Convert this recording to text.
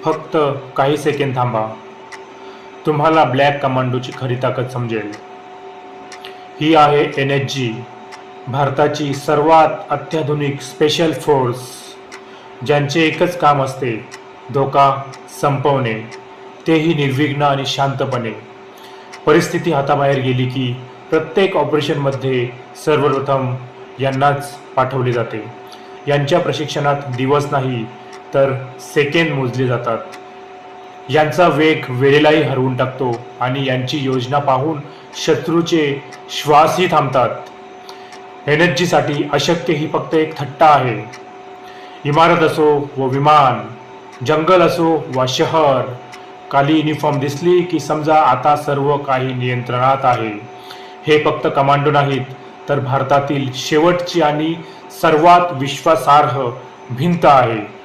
फक्त काही सेकंद थांबा. तुम्हाला ब्लॅक कमांडोची खरी ताकद समजेल. ही आहे NSG, भारताची सर्वात अत्याधुनिक स्पेशल फोर्स, ज्यांचे एकच काम असते धोका संपवणे, तेही निर्विघ्न आणि शांतपणे. परिस्थिती हाताबाहेर गेली की प्रत्येक ऑपरेशनमध्ये सर्वप्रथम यांनाच पाठवले जाते. यांच्या प्रशिक्षणात दिवस नाही तर सेकंद मोजले जातात. यांचा वेग वेळेलाही हरवून टाकतो आणि यांची योजना पाहून शत्रूचे श्वासही थांबतात. NSGसाठी अशक्य ही फक्त एक थट्टा आहे. इमारत असो व विमान, जंगल असो वा शहर, काली युनिफॉर्म दिसली की समजा आता सर्व काही नियंत्रणात आहे. हे फक्त कमांडो नाहीत तर भारतातील शेवटची आणि सर्वात विश्वासार्ह भिंत आहे.